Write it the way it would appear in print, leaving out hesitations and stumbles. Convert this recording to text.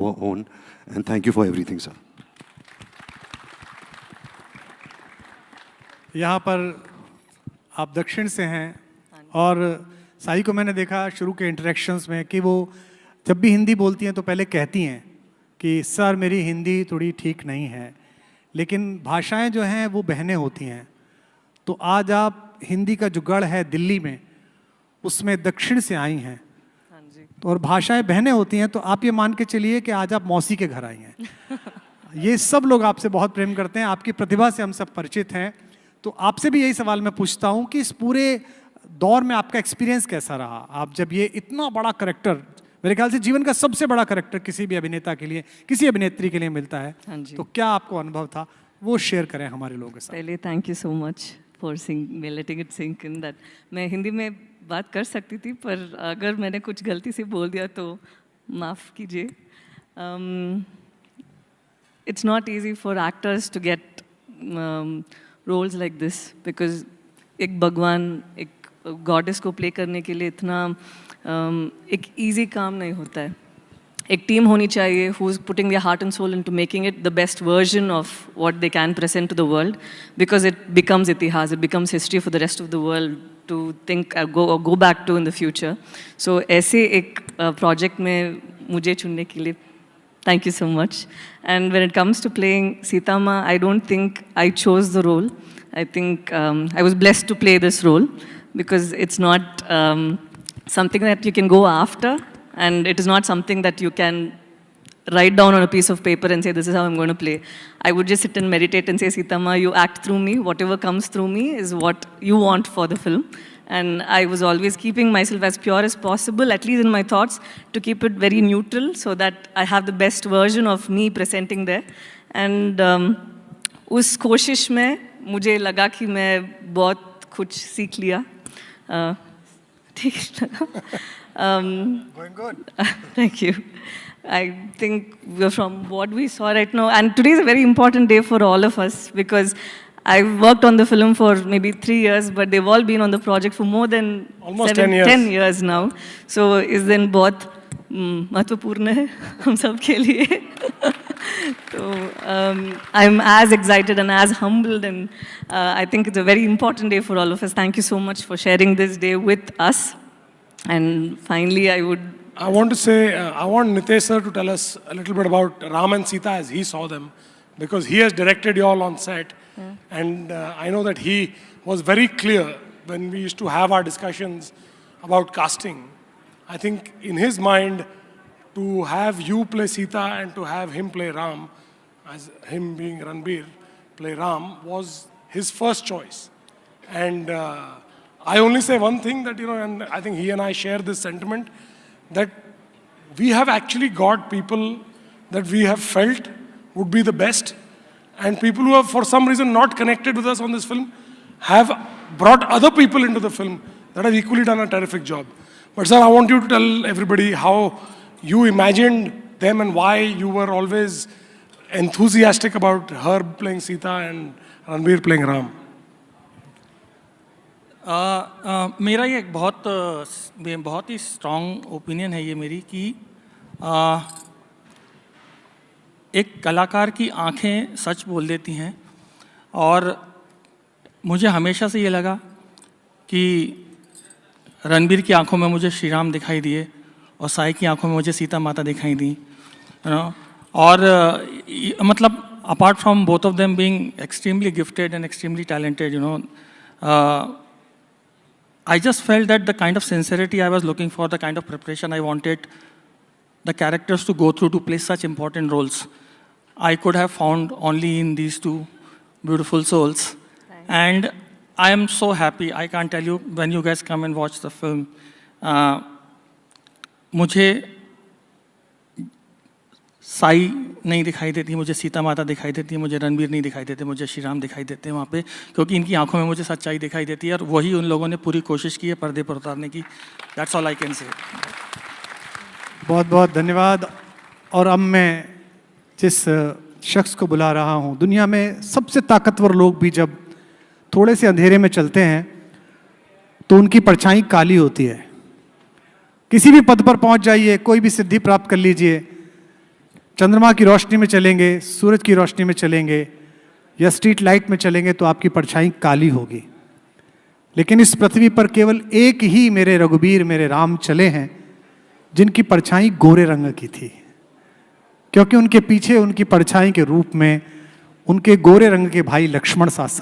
own. And thank you for everything, sir. यहाँ पर आप दक्षिण से हैं और साई को मैंने देखा शुरू के इंटरेक्शंस में कि वो जब भी हिंदी बोलती हैं तो पहले कहती हैं कि सर मेरी हिंदी थोड़ी ठीक नहीं है, लेकिन भाषाएं जो हैं वो बहनें होती हैं। तो आज आप हिंदी का जो गढ़ है दिल्ली में, उसमें दक्षिण से आई हैं। हाँ जी। तो और भाषाएं बहनें होती हैं, तो आप ये मान के चलिए कि आज आप मौसी के घर आई हैं। ये सब लोग आपसे बहुत प्रेम करते हैं, आपकी प्रतिभा से हम सब परिचित हैं। तो आपसे भी यही सवाल मैं पूछता हूँ कि इस पूरे दौर में आपका एक्सपीरियंस कैसा रहा? आप जब ये इतना बड़ा करैक्टर, मेरे ख्याल से जीवन का सबसे बड़ा करैक्टर किसी भी अभिनेता के लिए, किसी अभिनेत्री के लिए मिलता है, हाँ जी। तो क्या आपको अनुभव था, वो शेयर करें हमारे लोगों के साथ। पहले thank you so much for letting it sink in that मैं हिंदी में बात कर सकती थी, पर अगर मैंने कुछ गलती से बोल दिया तो माफ़ कीजिए। It's not easy for actors to get roles like this, because एक भगवान, एक गॉडेस को प्ले करने के लिए इतना एक इजी काम नहीं होता है। एक टीम होनी चाहिए who is putting their heart and soul into making it the best version of what they can present to the world, because it becomes itihas, it becomes history for the rest of the world to think go back to in the future. So ऐसे एक project में मुझे चुनने के लिए thank you so much. And when it comes to playing Sita Ma, I don't think I chose the role. I think I was blessed to play this role because it's not something that you can go after, and it is not something that you can write down on a piece of paper and say, this is how I'm going to play. I would just sit and meditate and say, Sita Ma, you act through me. Whatever comes through me is what you want for the film. And I was always keeping myself as pure as possible, at least in my thoughts, to keep it very neutral so that I have the best version of me presenting there. And उस कोशिश में मुझे लगा कि मैं बहुत कुछ सीख लिया। ठीक लगा? Going good. Thank you. I think from what we saw right now, and today is a very important day for all of us because I've worked on the film for maybe 3 years, but they've all been on the project for more than almost 10 years now. So इस दिन बहुत महत्वपूर्ण है हम सब के लिए। So I'm as excited and as humbled, and I think it's a very important day for all of us. Thank you so much for sharing this day with us. And finally, I want to say, I want Nitesh sir to tell us a little bit about Ram and Sita as he saw them, because he has directed you all on set. Yeah. And I know that he was very clear when we used to have our discussions about casting. I think in his mind, to have you play Sita and to have him play Ram, as him being Ranbir, play Ram, was his first choice. And I only say one thing, that, and I think he and I share this sentiment, that we have actually got people that we have felt would be the best, and people who have for some reason not connected with us on this film have brought other people into the film that have equally done a terrific job. But sir, I want you to tell everybody how you imagined them and why you were always enthusiastic about her playing Sita and Ranbir playing Ram. मेरा ये एक बहुत ही strong opinion है ये मेरी कि एक कलाकार की आंखें सच बोल देती हैं, और मुझे हमेशा से ये लगा कि रणबीर की आंखों में मुझे श्री राम दिखाई दिए और साई की आंखों में मुझे सीता माता दिखाई दी, और मतलब apart from both of them being extremely gifted and extremely talented, I just felt that the kind of sincerity I was looking for, the kind of preparation I wanted the characters to go through to play such important roles, I could have found only in these two beautiful souls. And I am so happy. I can't tell you, when you guys come and watch the film, मुझे साई नहीं दिखाई देती, मुझे सीता माता दिखाई देती है, मुझे रणबीर नहीं दिखाई देते, मुझे श्री राम दिखाई देते हैं वहाँ पे, क्योंकि इनकी आंखों में मुझे सच्चाई दिखाई देती है, और वही उन लोगों ने पूरी कोशिश की है पर्दे पर उतारने की। That's all I can say. बहुत बहुत धन्यवाद। और अब मैं जिस शख्स को बुला रहा हूँ, दुनिया में सबसे ताकतवर लोग भी जब थोड़े से अंधेरे में चलते हैं तो उनकी परछाई काली होती है। किसी भी पद पर पहुँच जाइए, कोई भी सिद्धि प्राप्त कर लीजिए, चंद्रमा की रोशनी में चलेंगे, सूरज की रोशनी में चलेंगे या स्ट्रीट लाइट में चलेंगे तो आपकी परछाई काली होगी। लेकिन इस पृथ्वी पर केवल एक ही मेरे रघुबीर, मेरे राम चले हैं जिनकी परछाई गोरे रंग की थी, क्योंकि उनके पीछे उनकी परछाई के रूप में उनके गोरे रंग के भाई लक्ष्मण साथ